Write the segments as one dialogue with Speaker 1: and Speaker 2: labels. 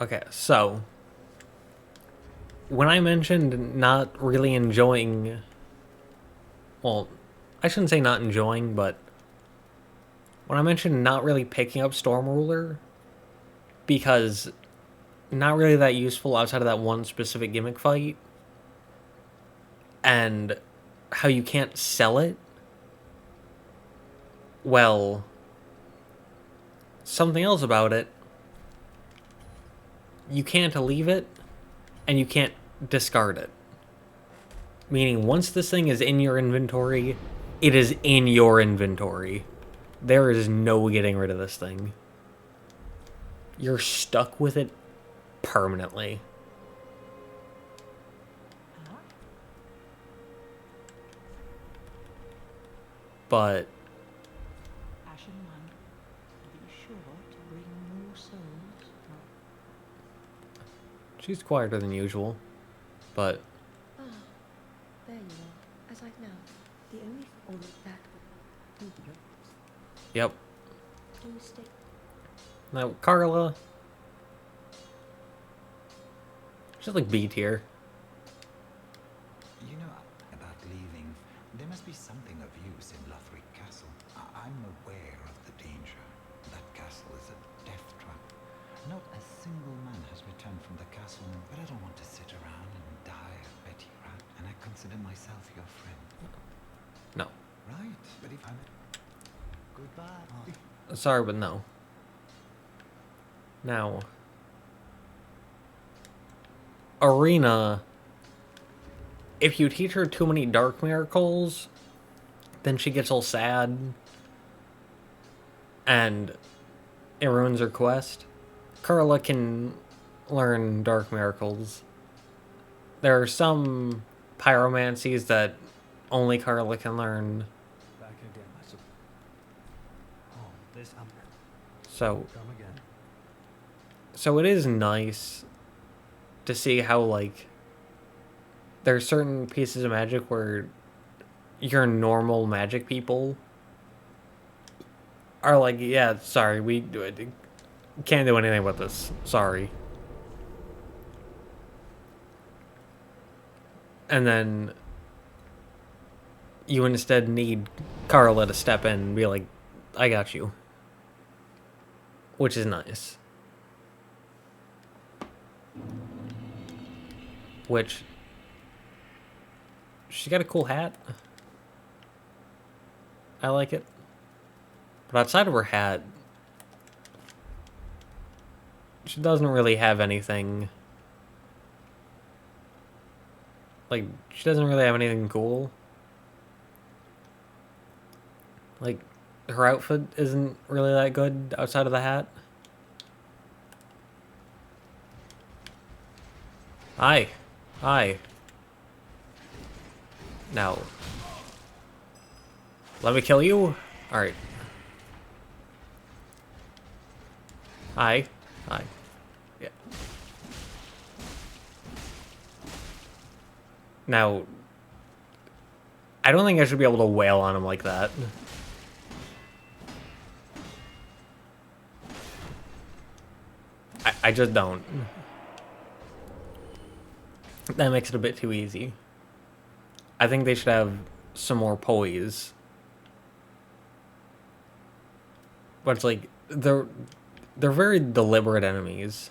Speaker 1: Okay, so when I mentioned not really enjoying, well, I shouldn't say not enjoying, but when I mentioned not really picking up Storm Ruler because not really that useful outside of that one specific gimmick fight, and how you can't sell it, well, something else about it, you can't leave it, and you can't discard it. Meaning, once this thing is in your inventory, it is in your inventory. There is no getting rid of this thing. You're stuck with it permanently. But
Speaker 2: Ashen One, be sure to bring more souls.
Speaker 1: she's quieter than usual. But
Speaker 3: Ah, there you are, as I've now. The only all of that would be yours.
Speaker 1: yep.
Speaker 3: Do you stay?
Speaker 1: Now Carla, she's like B tier.
Speaker 4: You know, about leaving, there must be something of use in Lothric Castle. I'm aware of the danger. That castle is a death trap. Not a single man has returned from the castle, but I don't want to sit around and die a petty rat, and I consider myself your friend.
Speaker 1: No.
Speaker 4: Right, but if I'm... Goodbye.
Speaker 1: Sorry, but no. Now, Arena, if you teach her too many dark miracles, then she gets all sad and it ruins her quest. Carla can learn dark miracles. There are some pyromancies that only Carla can learn.
Speaker 5: Back again, I suppose. Oh, this Umber.
Speaker 1: So
Speaker 5: Come again.
Speaker 1: So it is nice to see how, like, there are certain pieces of magic where your normal magic people are like, yeah, sorry, we can't do anything about this. Sorry. And then you instead need Carla to step in and be like, I got you. Which is nice. Which, she's got a cool hat. I like it. But outside of her hat, she doesn't really have anything. Like, she doesn't really have anything cool. Like, her outfit isn't really that good outside of the hat. Hi. Hi. Now, let me kill you? Alright. Hi. Hi. Yeah. Now, I don't think I should be able to wail on him like that. I just don't. That makes it a bit too easy. I think they should have some more poise. But it's like, they're very deliberate enemies.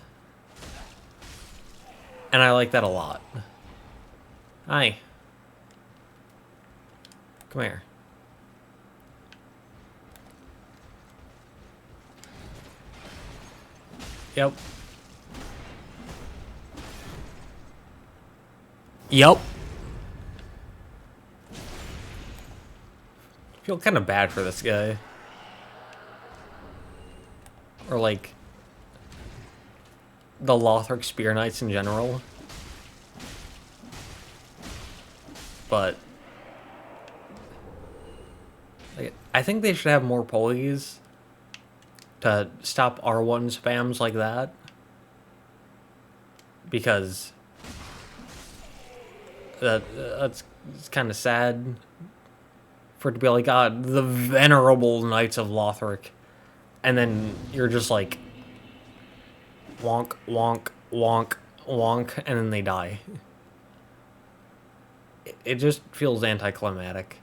Speaker 1: And I like that a lot. Hi. Come here. Yep. Yep. I feel kind of bad for this guy. Or like the Lothric Spear Knights in general. But like, I think they should have more poise to stop R1 spams like that. Because that's kind of sad for it to be like, God, the venerable Knights of Lothric. And then you're just like, wonk, wonk, wonk, wonk, and then they die. It just feels anticlimactic.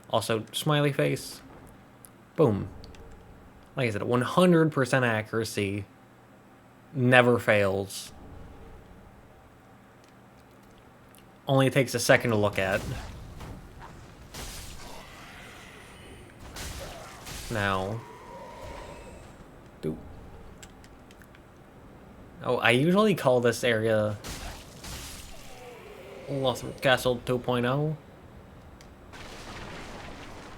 Speaker 1: Also, smiley face. Boom. Like I said, 100% accuracy. Never fails. Only takes a second to look at. Now. Oh, I usually call this area Lothric Castle 2.0.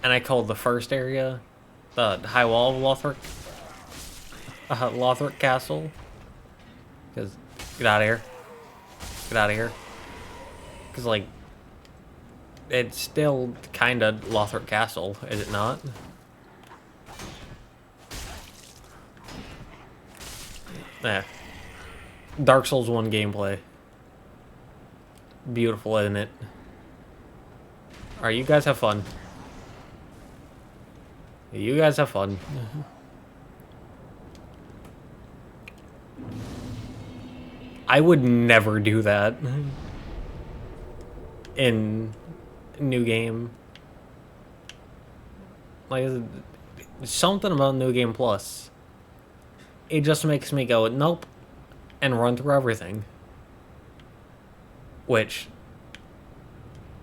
Speaker 1: And I called the first area the High Wall of Lothric. Lothric Castle. Because, get out of here. Get out of here. Because, like, it's still kind of Lothric Castle, is it not? Yeah. Dark Souls 1 gameplay. Beautiful, isn't it? Alright, you guys have fun. You guys have fun. I would never do that in New Game. Like, something about New Game Plus. It just makes me go, nope, and run through everything. Which,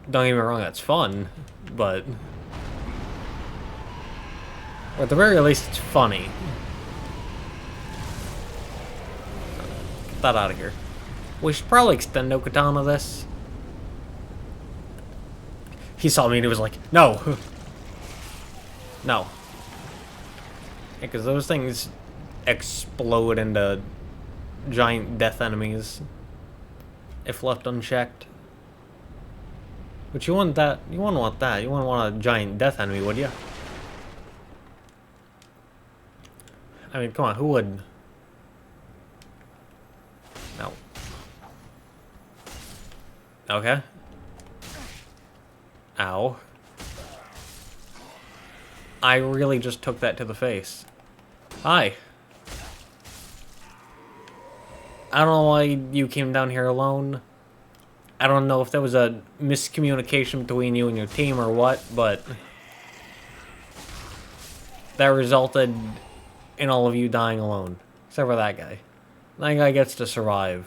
Speaker 1: don't get me wrong, that's fun, but at the very least, it's funny. Get that out of here. We should probably extendo katana this. He saw me and he was like, no! No. Because those things explode into giant death enemies if left unchecked. But you want that, you wouldn't want that. You wouldn't want a giant death enemy, would you? I mean, come on, who would? No. Okay. Ow. I really just took that to the face. Hi. I don't know why you came down here alone. I don't know if there was a miscommunication between you and your team or what, but that resulted in all of you dying alone. Except for that guy. That guy gets to survive.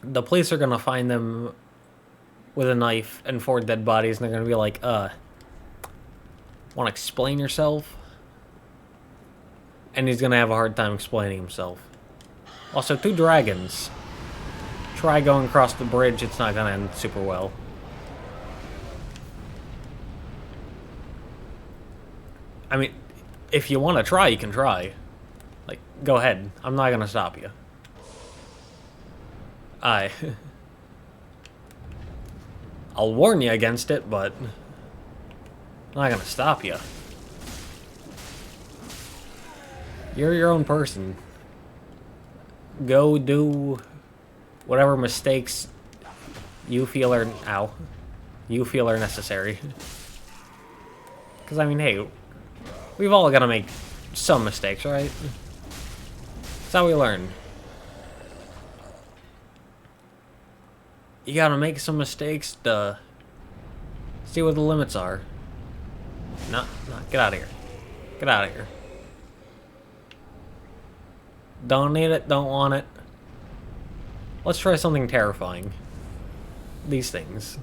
Speaker 1: The police are gonna find them with a knife and 4 dead bodies, and they're gonna be like, wanna explain yourself? And he's gonna have a hard time explaining himself. Also, 2 dragons. Try going across the bridge, it's not gonna end super well. I mean, if you want to try, you can try. Like, go ahead. I'm not gonna stop you. I'll warn you against it, but I'm not gonna stop you. You're your own person. Go do whatever mistakes you feel are you feel are necessary. Because I mean, hey, we've all got to make some mistakes, right? That's how we learn. You gotta make some mistakes to see what the limits are. No, get out of here. Get out of here. Don't need it, don't want it. Let's try something terrifying. These things.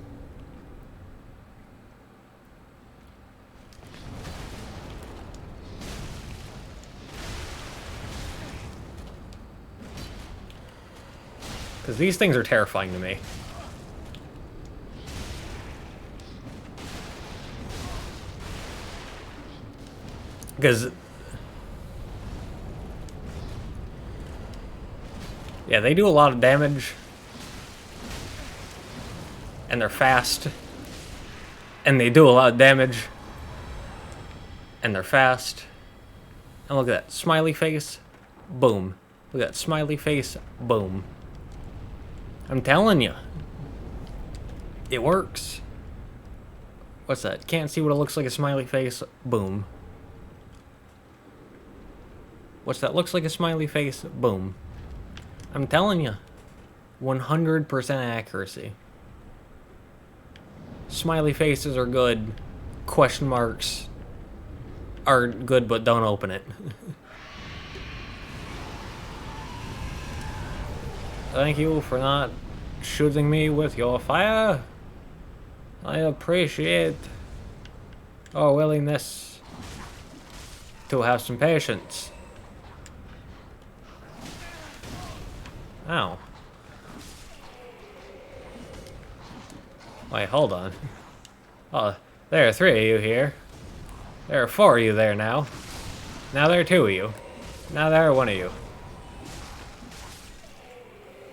Speaker 1: Because these things are terrifying to me. Because... yeah, they do a lot of damage. And they're fast. And they do a lot of damage. And they're fast. And look at that. Smiley face. Boom. Look at that. Smiley face. Boom. I'm telling you. It works. What's that? Can't see what it looks like a smiley face. Boom. What's that? Looks like a smiley face. Boom. I'm telling you. 100% accuracy. Smiley faces are good. Question marks are good, but don't open it. Thank you for not shooting me with your fire. I appreciate your willingness to have some patience. Ow. Wait, hold on. Oh, there are 3 of you here. There are 4 of you there now. Now there are 2 of you. Now there are 1 of you.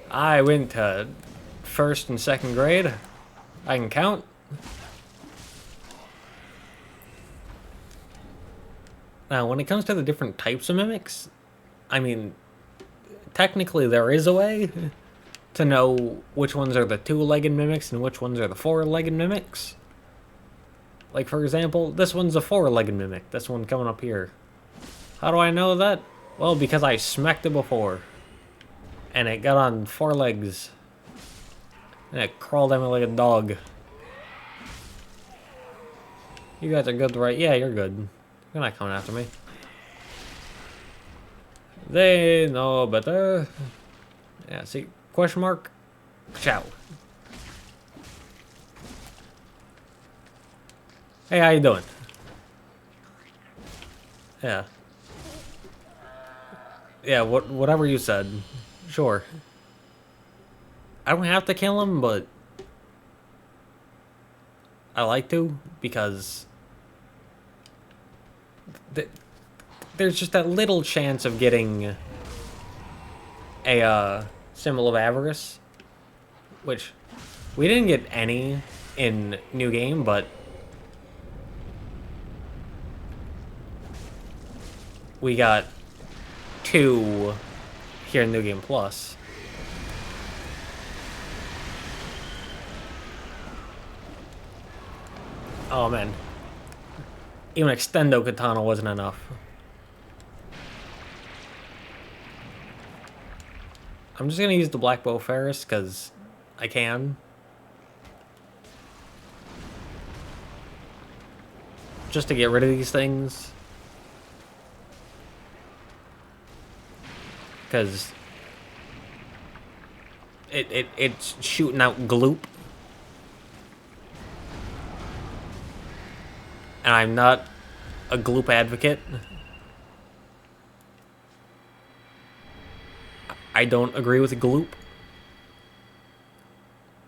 Speaker 1: I went to 1st and 2nd grade. I can count. Now, when it comes to the different types of mimics, I mean, technically there is a way to know which ones are the 2-legged mimics and which ones are the 4-legged mimics. Like, for example, this one's a 4-legged mimic. This one coming up here. How do I know that? Well, because I smacked it before. And it got on 4 legs. And it crawled at me like a dog. You guys are good, right? Yeah, you're good. You're not coming after me. They know better. Yeah, see? Question mark? Ciao. Hey, how you doing? Yeah. Yeah, whatever you said. Sure. I don't have to kill him, but I like to, because there's just that little chance of getting a symbol of avarice, which we didn't get any in New Game, but we got 2 here in New Game Plus. Oh man. Even Extendo Katana wasn't enough. I'm just gonna use the Black Bow Ferris because I can. Just to get rid of these things. Because it's shooting out gloop. And I'm not a gloop advocate. I don't agree with gloop.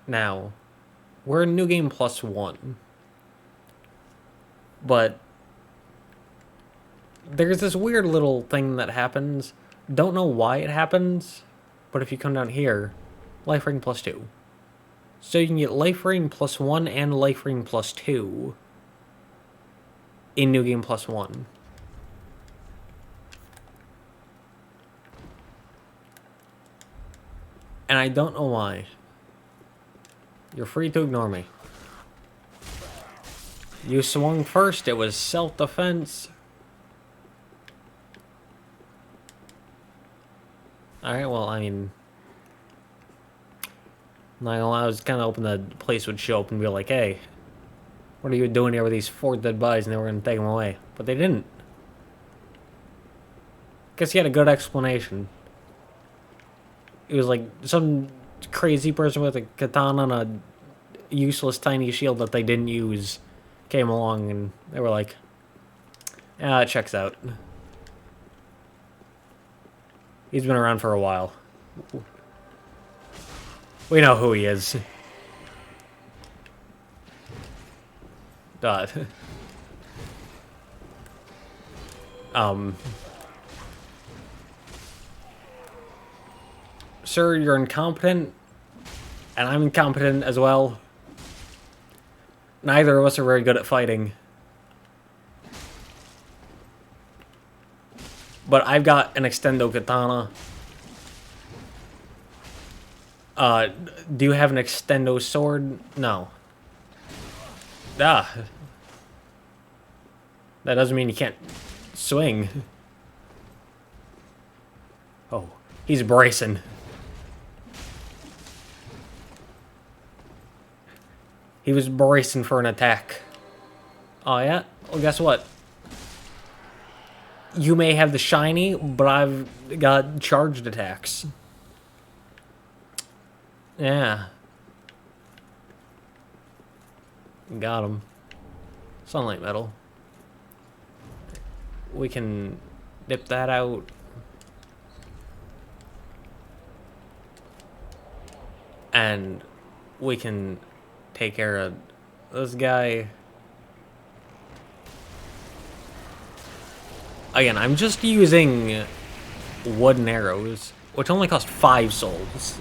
Speaker 1: Now, we're in New Game Plus 1. But there's this weird little thing that happens. Don't know why it happens, but if you come down here, life ring plus 2. So you can get life ring plus 1 and life ring plus 2 in New Game Plus 1. And I don't know why. You're free to ignore me. You swung first, it was self-defense. Alright, well, I mean, not gonna lie, I was kind of hoping the police would show up and be like, hey, what are you doing here with these 4 dead bodies, and they were gonna take them away. But they didn't. Guess he had a good explanation. It was like some crazy person with a katana and a useless tiny shield that they didn't use came along, and they were like, it checks out. He's been around for a while. We know who he is. Sir, you're incompetent, and I'm incompetent as well. Neither of us are very good at fighting. But I've got an Extendo Katana. Do you have an Extendo Sword? No. That doesn't mean you can't swing. Oh, he's bracing. He was bracing for an attack. Oh, yeah? Well, guess what? You may have the shiny, but I've got charged attacks. Yeah. Got him. Sunlight metal. We can dip that out. And we can take care of this guy. Again, I'm just using wooden arrows, which only cost 5 souls.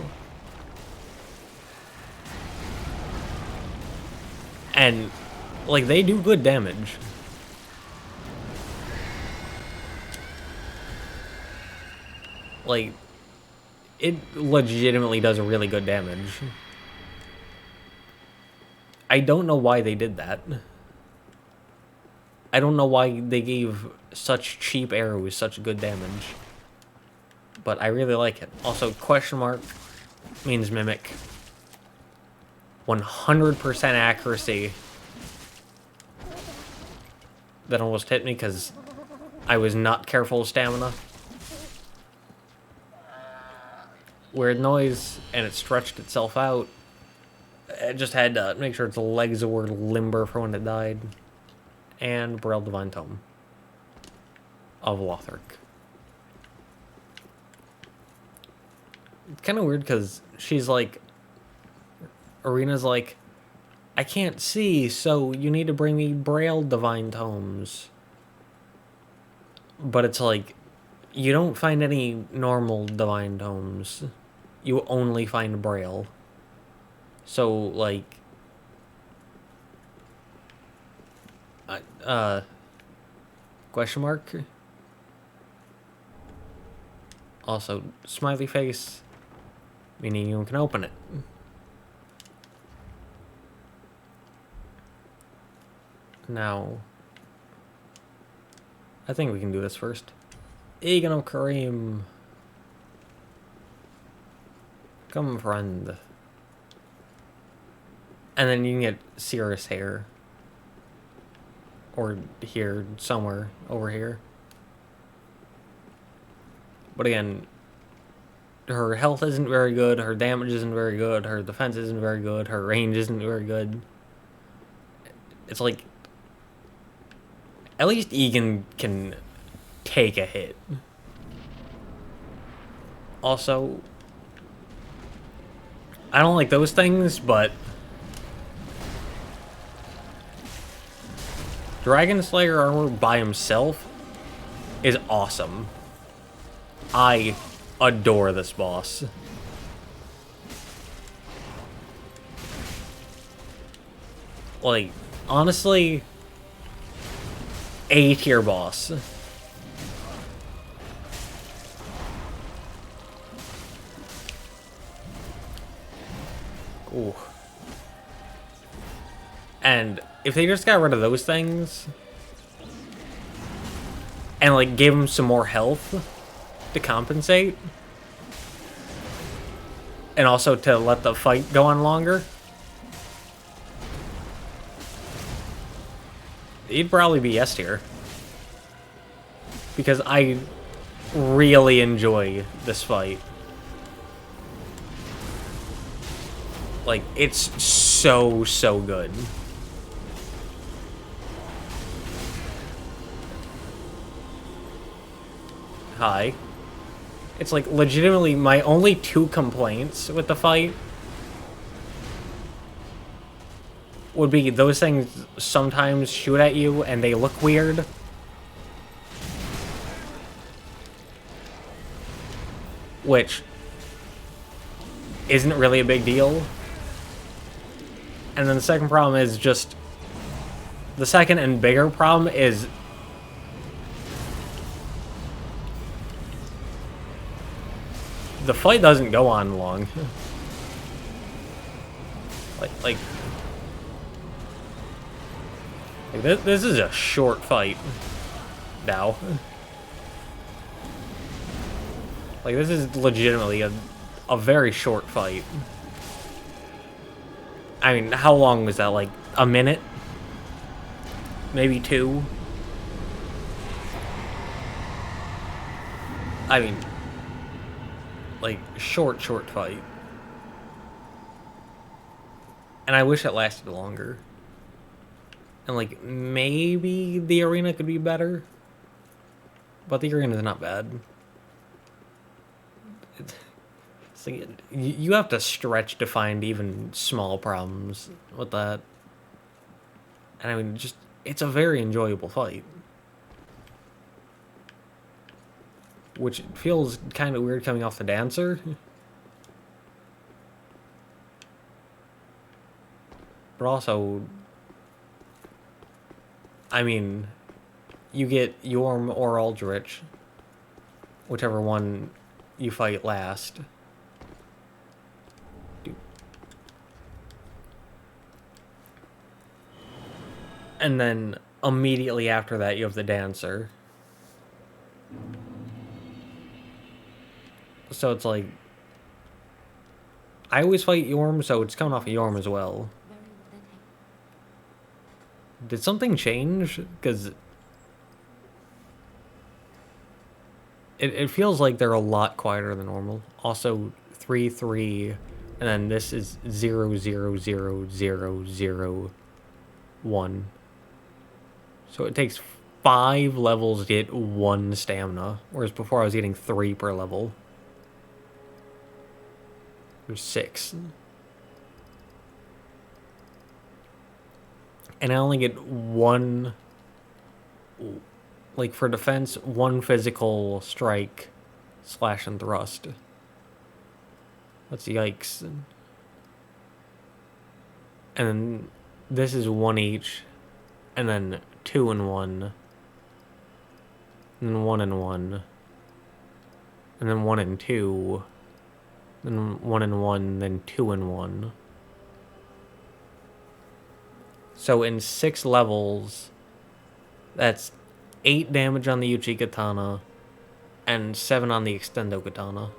Speaker 1: And, like, they do good damage. Like, it legitimately does really good damage. I don't know why they did that. I don't know why they gave such cheap arrows such good damage. But I really like it. Also, question mark means mimic. 100% accuracy. That almost hit me because I was not careful with stamina. Weird noise, and it stretched itself out. I just had to make sure its legs were limber for when it died. And Braille Divine Tome of Lothric. It's kind of weird because she's like, Arena's like, I can't see, so you need to bring me Braille Divine Tomes. But it's like, you don't find any normal Divine Tomes. You only find Braille. So, like, question mark? Also, smiley face, meaning you can open it. Now, I think we can do this first. Egan of Kareem. Come, friend. And then you can get Cirrus hair. Or here, somewhere over here. But again, her health isn't very good, her damage isn't very good, her defense isn't very good, her range isn't very good. It's like, at least Egan can take a hit. Also, I don't like those things, but Dragon Slayer armor by himself is awesome. I adore this boss. Like, honestly, A tier boss. Ooh. And if they just got rid of those things and like gave him some more health to compensate and also to let the fight go on longer, he'd probably be S tier. Because I really enjoy this fight. Like, it's so good. Hi. It's like legitimately my only 2 complaints with the fight would be those things sometimes shoot at you and they look weird. Which isn't really a big deal. And then the second problem is just... The second and bigger problem is... The fight doesn't go on long. Like this is a Like, this is legitimately a very short fight. I mean, how long was that? Like, a minute? Maybe 2? I mean, like, short fight. And I wish it lasted longer. And, like, maybe the arena could be better. But the arena's not bad. It's like, you have to stretch to find even small problems with that. And I mean, just, it's a very enjoyable fight. Which feels kind of weird coming off the dancer. But also, I mean, you get Yorm or Aldrich, whichever one you fight last. And then immediately after that, you have the dancer. So it's like, I always fight Yorm, so it's coming off of Yorm as well. Did something change? Because it feels like they're a lot quieter than normal. Also, 3-3, and then this is 0-0-0-0-0-1. So it takes 5 levels to get 1 stamina, whereas before I was getting 3 per level. There's 6. And I only get 1, like for defense, 1 physical strike, slash and thrust. That's yikes. And then this is 1 each, and then 2 and 1, and then 1 and 1, and then 1 and 2, then 1 and 1, then 2 and 1. So in 6 levels, that's 8 damage on the Uchi Katana, and 7 on the Extendo Katana.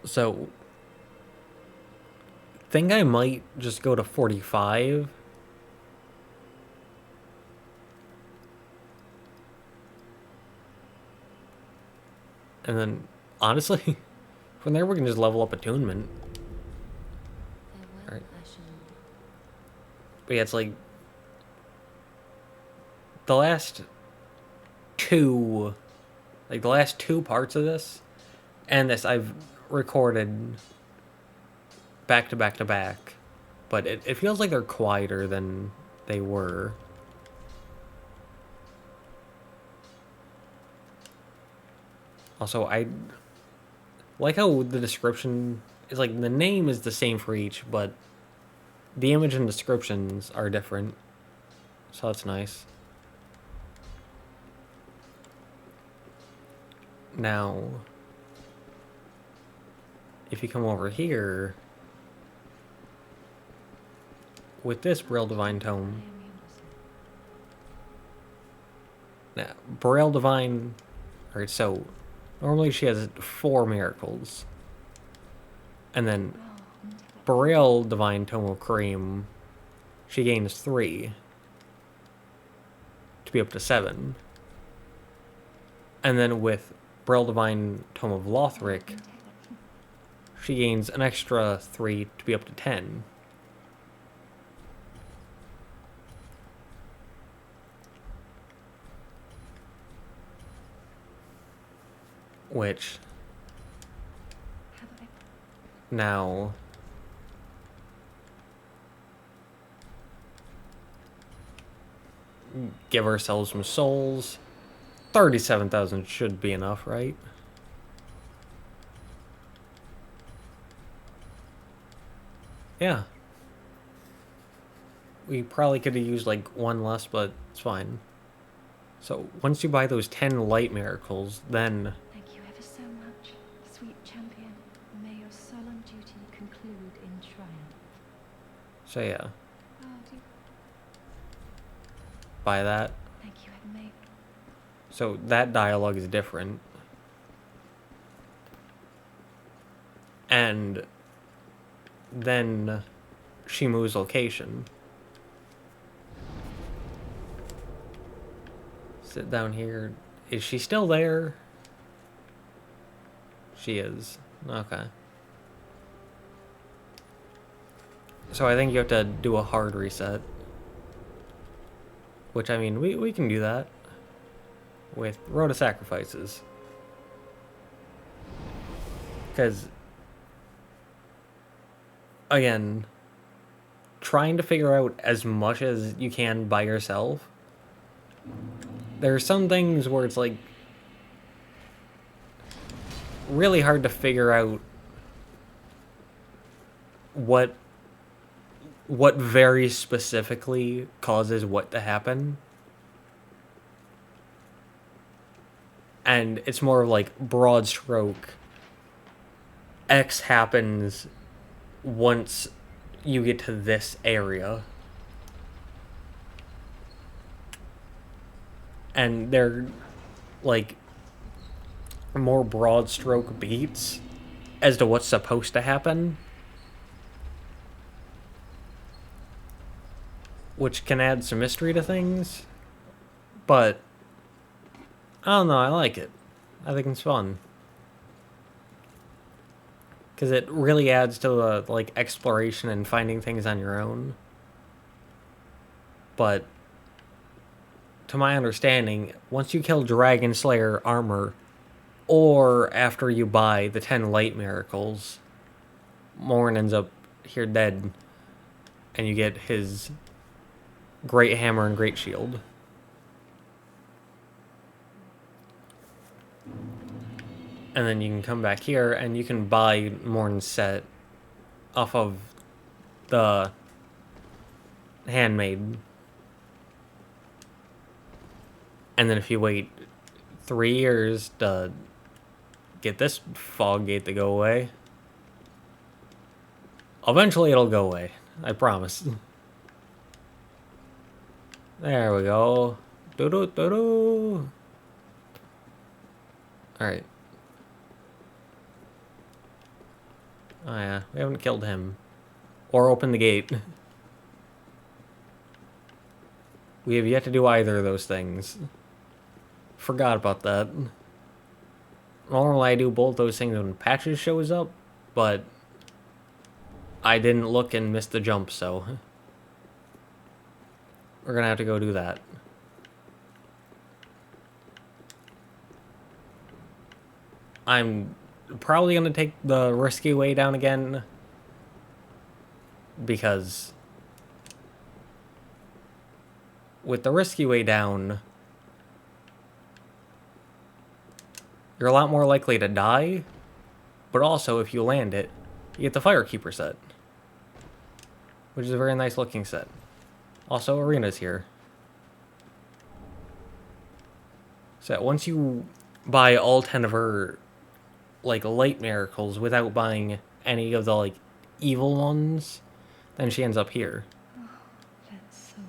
Speaker 1: So, think I might just go to 45. And then, honestly, from there we can just level up attunement. Alright. But yeah, it's like, the last 2 parts of this, and this I've recorded back to back to back, but it feels like they're quieter than they were. Also, I like how the description is like, the name is the same for each, but the image and descriptions are different. So that's nice. Now, if you come over here, with this Braille Divine Tome, now, Braille Divine, alright, so, normally she has 4 miracles. And then, Braille Divine Tome of Cream, she gains 3. To be up to 7. And then with Braille Divine Tome of Lothric, she gains an extra 3 to be up to 10. Which, now, give ourselves some souls. 37,000 should be enough, right? Yeah. We probably could have used like 1 less, but it's fine. So once you buy those 10 light miracles, then...
Speaker 3: Thank you ever so much, sweet champion. May your solemn duty conclude in triumph.
Speaker 1: So yeah,
Speaker 3: Oh, do you...
Speaker 1: buy that.
Speaker 3: Thank you, May...
Speaker 1: So that dialogue is different. And then she moves location. Sit down here. Is she still there? She is. Okay. So I think you have to do a hard reset. Which, I mean, we can do that. With Road of Sacrifices. Because, again, trying to figure out as much as you can by yourself. There are some things where it's like really hard to figure out what very specifically causes what to happen. And it's more of like broad stroke. X happens once you get to this area. And they're like more broad stroke beats as to what's supposed to happen, which can add some mystery to things, but I don't know, I like it. I think it's fun. Because it really adds to the like exploration and finding things on your own. But to my understanding, once you kill Dragon Slayer armor, or after you buy the 10 light miracles, Morn ends up here dead, and you get his great hammer and great shield. And then you can come back here and you can buy Morn's set off of the handmaid. And then if you wait 3 years to get this fog gate to go away, eventually it'll go away. I promise. There we go. Doo-doo-doo-doo. Alright. Oh yeah, we haven't killed him. Or opened the gate. We have yet to do either of those things. Forgot about that. Normally I do both those things when Patches shows up, but I didn't look and missed the jump, so we're gonna have to go do that. I'm probably gonna take the risky way down again, because with the risky way down, you're a lot more likely to die, but also if you land it, you get the Firekeeper set, which is a very nice looking set. Also, Arena's here. So once you buy all 10 of her like light miracles without buying any of the like evil ones, then she ends up here.
Speaker 3: Oh, that's so...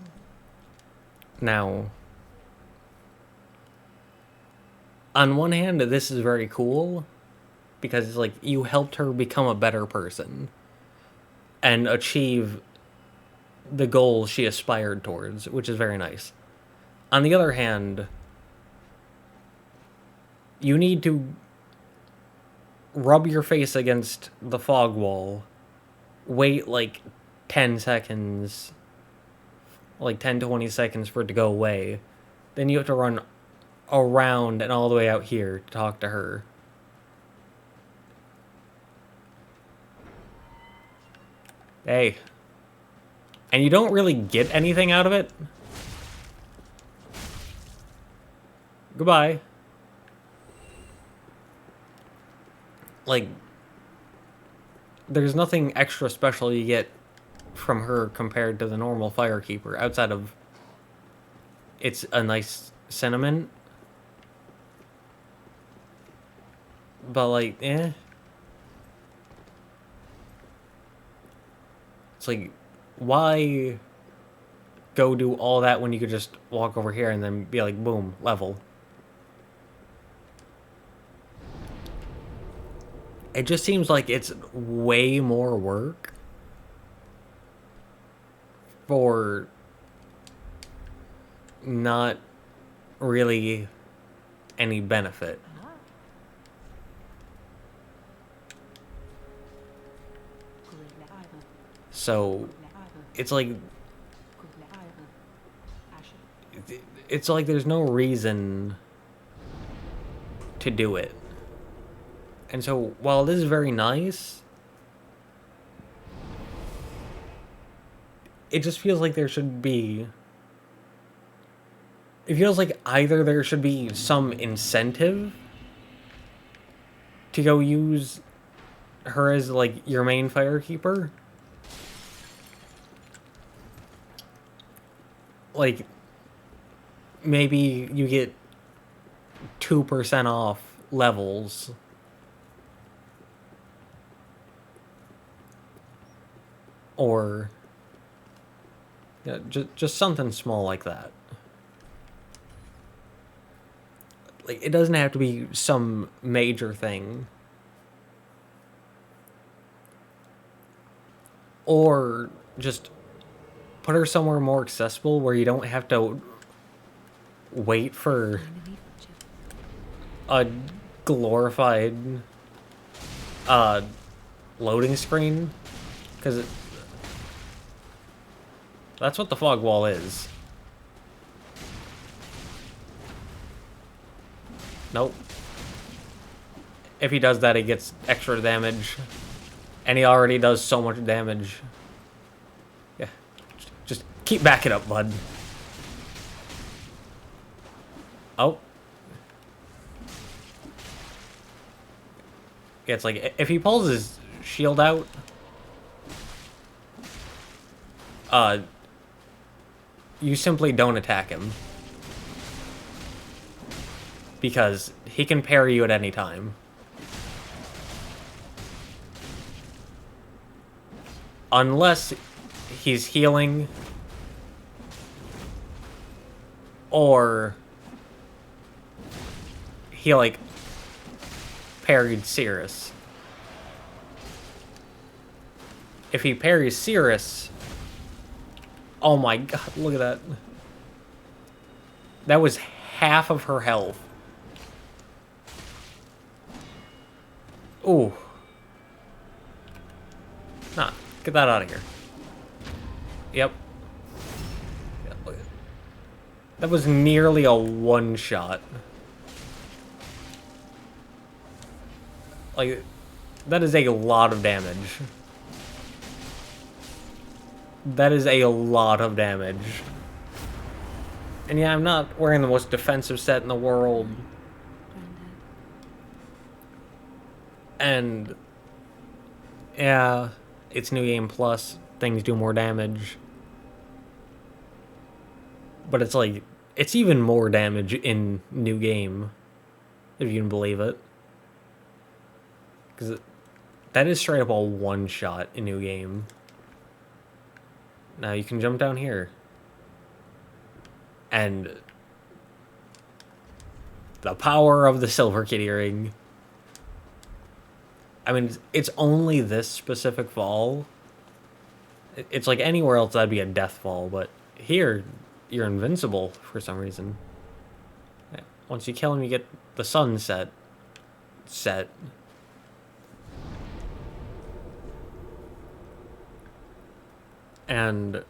Speaker 1: Now, on one hand, this is very cool because it's like you helped her become a better person and achieve the goal she aspired towards, which is very nice. On the other hand, you need to rub your face against the fog wall, wait like 10 seconds, like 10-20 seconds for it to go away. Then you have to run around and all the way out here to talk to her. Hey. And you don't really get anything out of it. Goodbye. Like, there's nothing extra special you get from her compared to the normal Firekeeper, outside of it's a nice sentiment. But, like, eh. It's like, why go do all that when you could just walk over here and then be like, boom, level. It just seems like it's way more work for not really any benefit.
Speaker 2: Ah.
Speaker 1: So it's like it's like there's no reason to do it. And so while it is very nice, it just feels like there should be... It feels like either there should be some incentive to go use her as, like, your main firekeeper. Like, maybe you get 2% off levels. Or... yeah, just something small like that. Like, it doesn't have to be some major thing. Or just put her somewhere more accessible where you don't have to wait for a glorified loading screen. Because that's what the fog wall is. Nope. If he does that, he gets extra damage. And he already does so much damage. Yeah. Just keep backing up, bud. Oh. Yeah, it's like, if he pulls his shield out... you simply don't attack him. Because he can parry you at any time. Unless he's healing. Or he, like, parried Cirrus. If he parries Cirrus... Oh my god, look at that. That was half of her health. Ooh. Nah, get that out of here. Yep. That was nearly a one-shot. Like, that is a lot of damage. That is a lot of damage. And yeah, I'm not wearing the most defensive set in the world. And yeah, it's New Game Plus. Things do more damage. But it's like, it's even more damage in New Game. If you can believe it. Because that is straight up a one-shot in New Game. Now you can jump down here. And the power of the Silver Kitty Ring. I mean, it's only this specific fall. It's like anywhere else that'd be a death fall, but here you're invincible for some reason. Once you kill him, you get the sunset set. And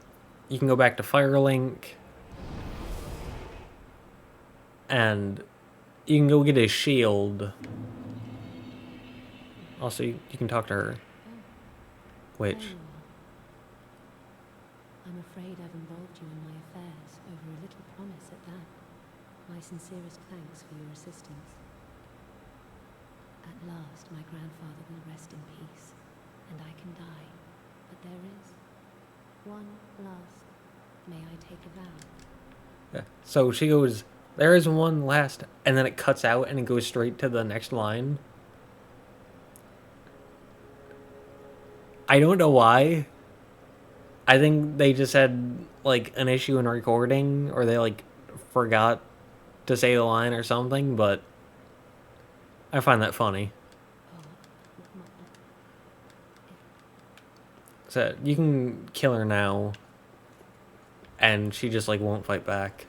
Speaker 1: you can go back to Firelink. And you can go get his shield. Also, you can talk to her. Which...
Speaker 6: I'm afraid I've involved you in my affairs over a little promise at that. My sincerest thanks for your assistance. At last, my grandfather will rest in peace, and I can die. But there is one last. May I take a vow?
Speaker 1: Yeah. So she goes, there is one last, and then it cuts out and it goes straight to the next line. I don't know why. I think they just had, like, an issue in recording, or they, like, forgot to say the line or something, but I find that funny.
Speaker 6: Oh, my
Speaker 1: So you can kill her now, and she just like won't fight back.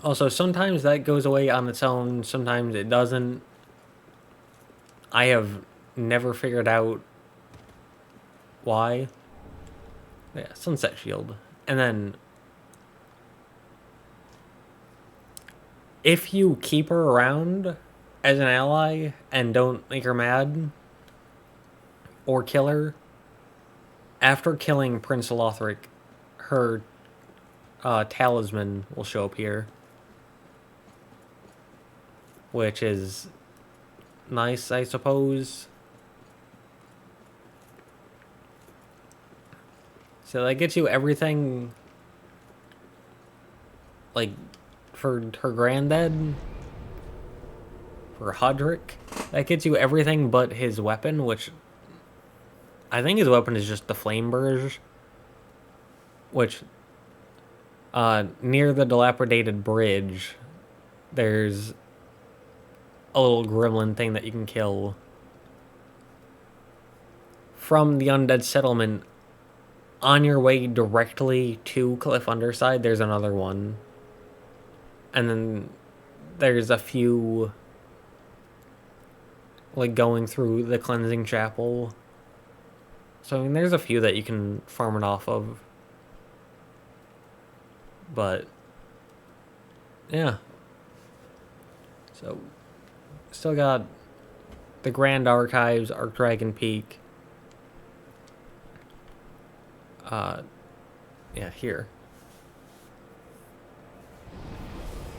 Speaker 1: Also, sometimes that goes away on its own, sometimes it doesn't. I have never figured out why. Yeah, Sunset Shield. And then if you keep her around as an ally and don't make her mad or kill her, after killing Prince Lothric, her talisman will show up here, which is nice, I suppose. So that gets you everything, like, for her granddad, for Hodrick. That gets you everything but his weapon, which I think his weapon is just the Flame Burge, which, near the dilapidated bridge, there's a little gremlin thing that you can kill. From the Undead Settlement, on your way directly to Cliff Underside, there's another one. And then there's a few, like, going through the Cleansing Chapel. So, I mean, there's a few that you can farm it off of. But, yeah. So, still got the Grand Archives, Archdragon Peak. Yeah, here.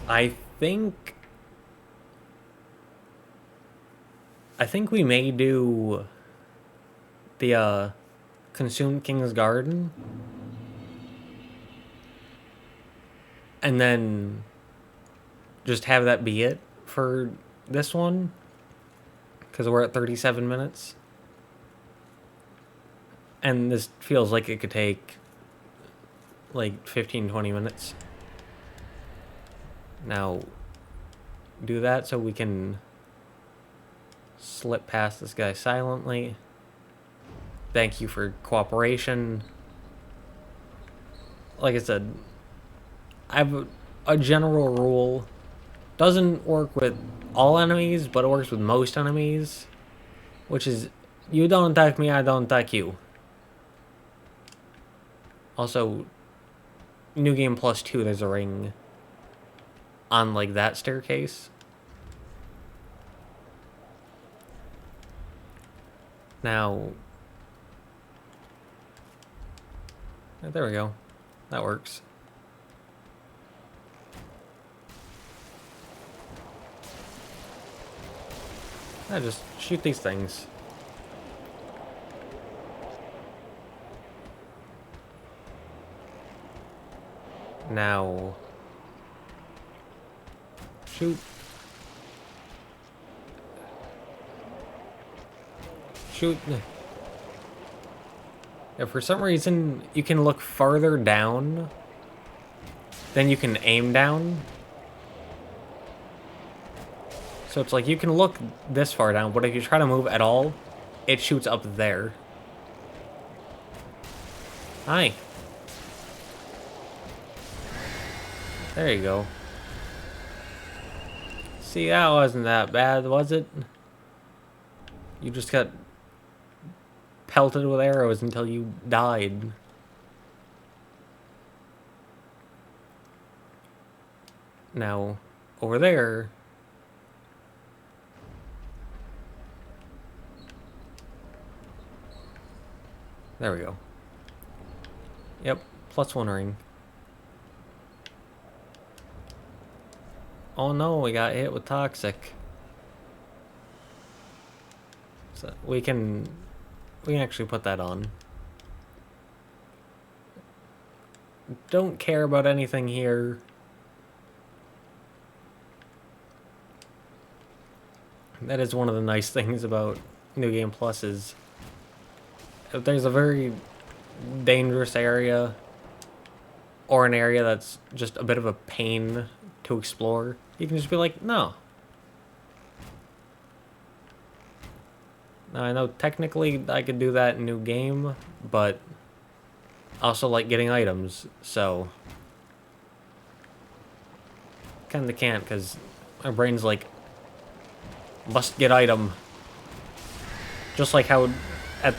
Speaker 1: I think we may do the Consumed King's Garden, and then just have that be it for this one, because we're at 37 minutes, and this feels like it could take like 15-20 minutes. Now do that so we can slip past this guy silently. Thank you for cooperation. Like I said, I have a general rule. Doesn't work with all enemies, but it works with most enemies, which is, you don't attack me, I don't attack you. Also, New Game Plus 2, there's a ring on, like, that staircase. Now, there we go. That works. I just shoot these things. Now, shoot. Shoot. Yeah, for some reason, you can look farther down than you can aim down. So it's like you can look this far down, but if you try to move at all, it shoots up there. Hi. There you go. See, that wasn't that bad, was it? You just got pelted with arrows until you died. Now, over there, there we go. Yep, +1 ring. Oh no, we got hit with toxic. So we can actually put that on. Don't care about anything here. That is one of the nice things about New Game Plus is if there's a very dangerous area or an area that's just a bit of a pain to explore, you can just be like, no. Now, I know technically I could do that in new game, but I also like getting items, so kinda can't, because my brain's like, must get item. Just like how at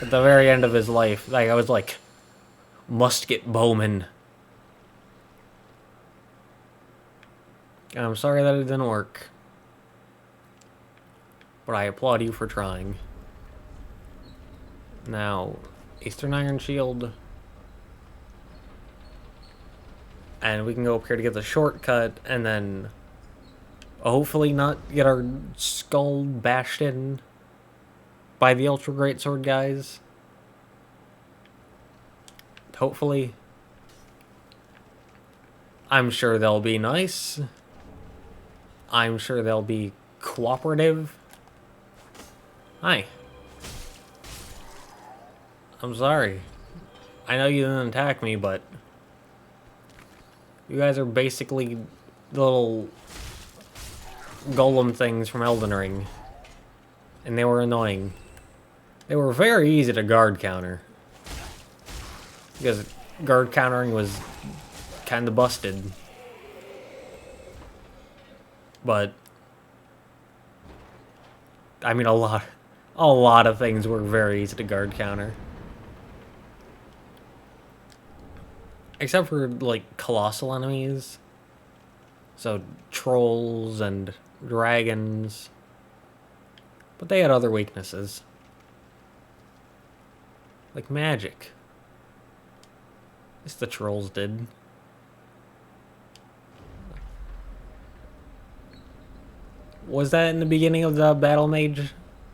Speaker 1: the very end of his life, like I was like, must get Bowman. And I'm sorry that it didn't work. But I applaud you for trying. Now, Eastern Iron Shield. And we can go up here to get the shortcut, and then hopefully not get our skull bashed in by the Ultra Greatsword guys. Hopefully. I'm sure they'll be nice. I'm sure they'll be cooperative. Hi. I'm sorry. I know you didn't attack me, but you guys are basically the little golem things from Elden Ring. And they were annoying. They were very easy to guard counter. Because guard countering was kinda busted. But I mean, a lot of things were very easy to guard counter. Except for, like, colossal enemies. So, trolls and dragons. But they had other weaknesses. Like magic. At least the trolls did. Was that in the beginning of the Battle Mage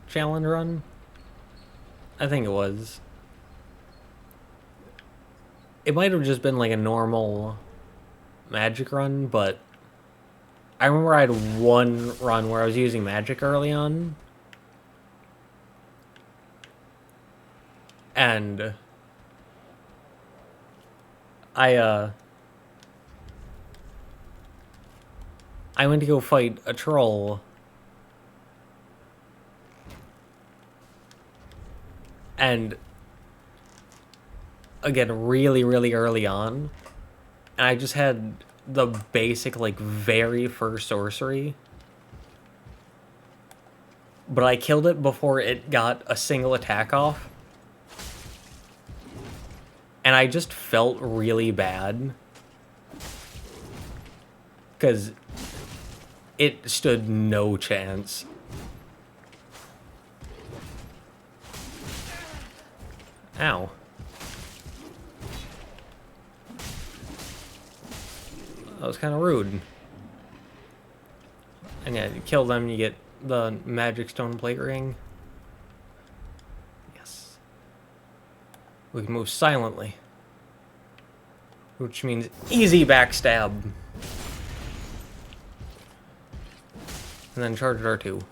Speaker 1: challenge run? I think it was. It might have just been like a normal magic run, but I remember I had one run where I was using magic early on. And I went to go fight a troll. And again, really, really early on. And I just had the basic, like, very first sorcery. But I killed it before it got a single attack off. And I just felt really bad. Because it stood no chance. Ow. That was kind of rude. And yeah, you kill them, you get the magic stone plate ring. Yes. We can move silently. Which means easy backstab. And then charge R2.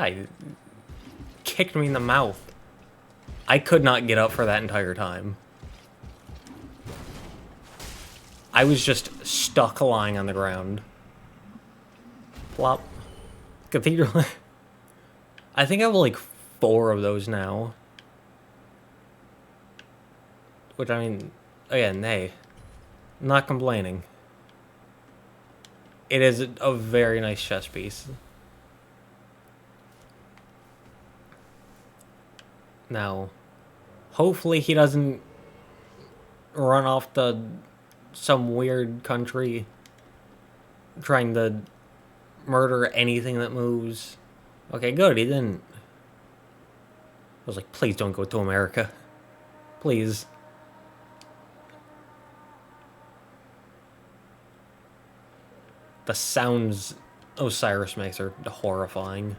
Speaker 1: He kicked me in the mouth. I could not get up for that entire time. I was just stuck lying on the ground. Plop. Cathedral. I think I have like 4 of those now. Which, I mean, again, hey, I'm not complaining. It is a very nice chess piece. Now, hopefully he doesn't run off to some weird country trying to murder anything that moves. Okay, good, he didn't. I was like, please don't go to America. Please. The sounds Osiris makes are horrifying.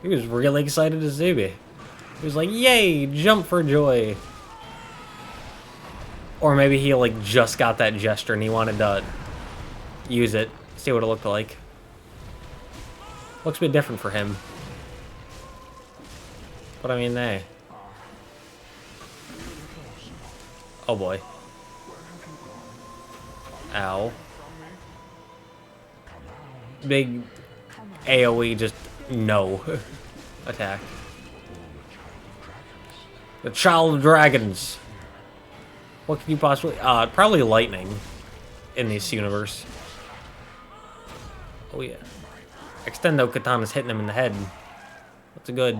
Speaker 1: He was really excited to see me. He was like, yay, jump for joy. Or maybe he like just got that gesture and he wanted to use it, see what it looked like. Looks a bit different for him. But I mean, hey, Oh boy. Ow. Big AoE just no attack. The Child of Dragons. What can you possibly... probably lightning in this universe. Oh yeah. Extendo Katana's hitting him in the head. That's a good...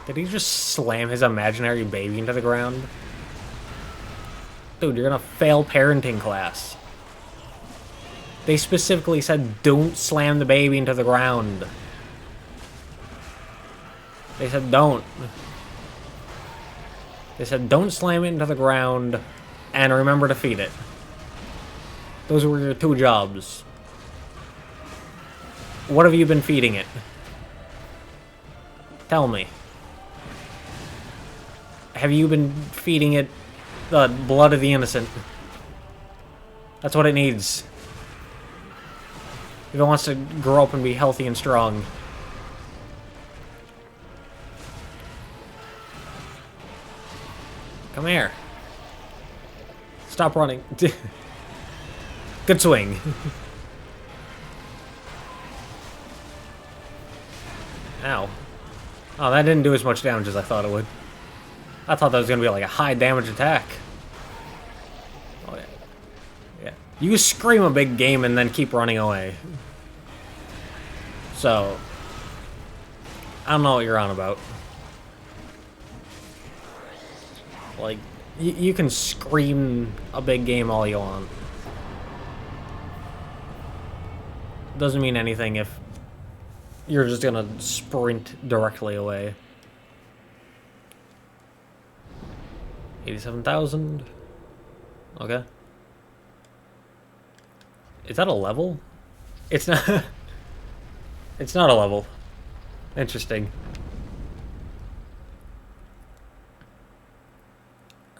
Speaker 1: Did he just slam his imaginary baby into the ground? Dude, you're gonna fail parenting class. They specifically said, don't slam the baby into the ground. They said, don't. They said, don't slam it into the ground, and remember to feed it. Those were your 2 jobs. What have you been feeding it? Tell me. Have you been feeding it the blood of the innocent? That's what it needs. If it wants to grow up and be healthy and strong. Come here. Stop running. Good swing. Ow. Oh, that didn't do as much damage as I thought it would. I thought that was going to be like a high damage attack. Oh, yeah. Yeah. You scream a big game and then keep running away. So, I don't know what you're on about. Like, you can scream a big game all you want. Doesn't mean anything if you're just gonna sprint directly away. 87,000. Okay. Is that a level? It's not. It's not a level. Interesting.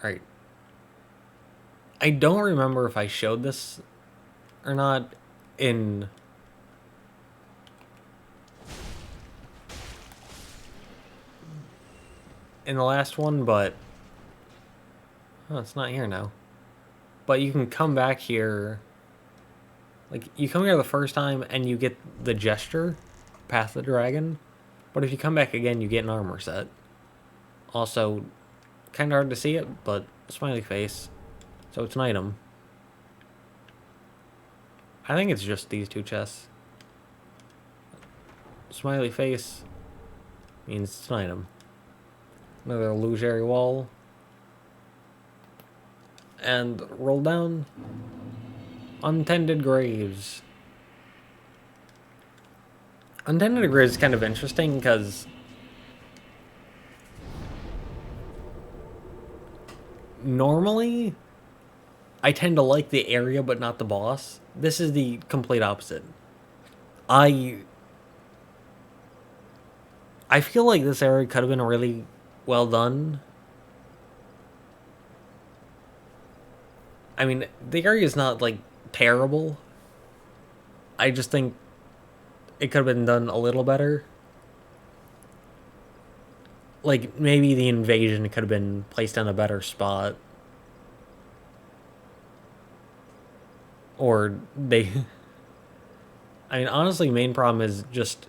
Speaker 1: Alright. I don't remember if I showed this or not in... in the last one, but... oh, it's not here now. But you can come back here... like, you come here the first time and you get the gesture, Path of the Dragon. But if you come back again, you get an armor set. Also, kind of hard to see it, but smiley face. So it's an item. I think it's just these 2 chests. Smiley face means it's an item. Another illusory wall. And roll down. Untended Graves. Untended Graves is kind of interesting because normally I tend to like the area but not the boss. This is the complete opposite. I feel like this area could have been really well done. I mean, the area is not like terrible. I just think it could have been done a little better. Like, maybe the invasion could have been placed in a better spot. Or they... I mean, honestly, main problem is just...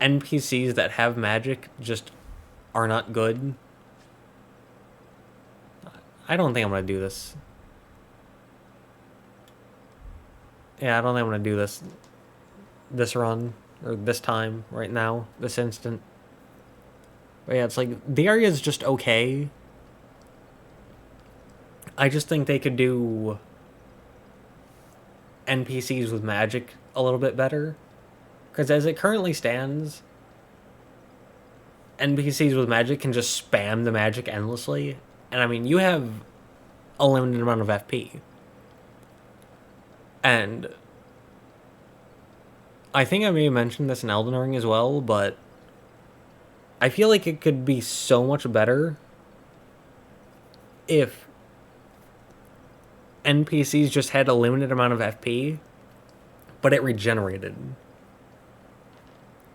Speaker 1: NPCs that have magic just are not good. I don't think I'm going to do this. Yeah, I don't think I'm going to do this run, or this time, right now, this instant. But yeah, it's like, the area is just okay. I just think they could do NPCs with magic a little bit better. Because as it currently stands, NPCs with magic can just spam the magic endlessly. And I mean, you have a limited amount of FP. And I think I may have mentioned this in Elden Ring as well, but I feel like it could be so much better if NPCs just had a limited amount of FP, but it regenerated.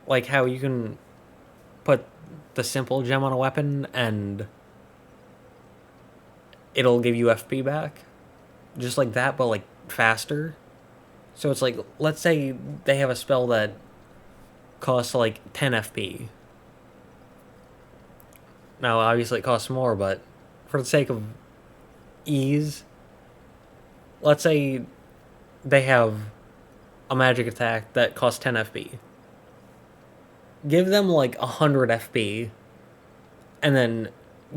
Speaker 1: Like how you can put the simple gem on a weapon and it'll give you FP back. Just like that, but like faster. So it's like, let's say they have a spell that costs like 10 FP. Now, obviously it costs more, but for the sake of ease, let's say they have a magic attack that costs 10 FP. Give them like 100 FP, and then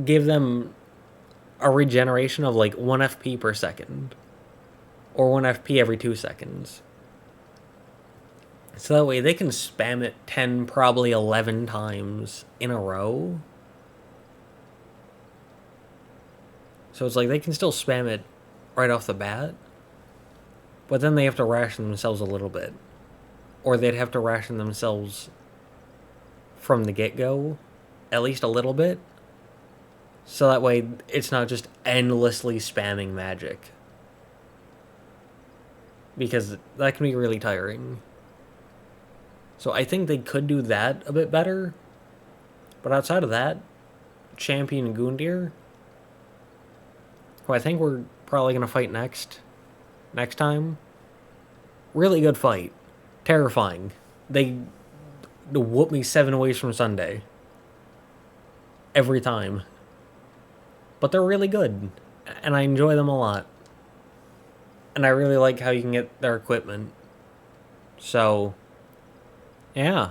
Speaker 1: give them a regeneration of like 1 FP per second, or 1 FP every 2 seconds. So that way they can spam it 10, probably 11 times in a row. So it's like they can still spam it right off the bat, but then they have to ration themselves a little bit. Or they'd have to ration themselves from the get-go, at least a little bit. So that way it's not just endlessly spamming magic. Because that can be really tiring. So I think they could do that a bit better. But outside of that, Champion Gundyr, who I think we're probably going to fight next time. Really good fight. Terrifying. They whoop me 7 ways from Sunday. Every time. But they're really good. And I enjoy them a lot. And I really like how you can get their equipment. So, yeah.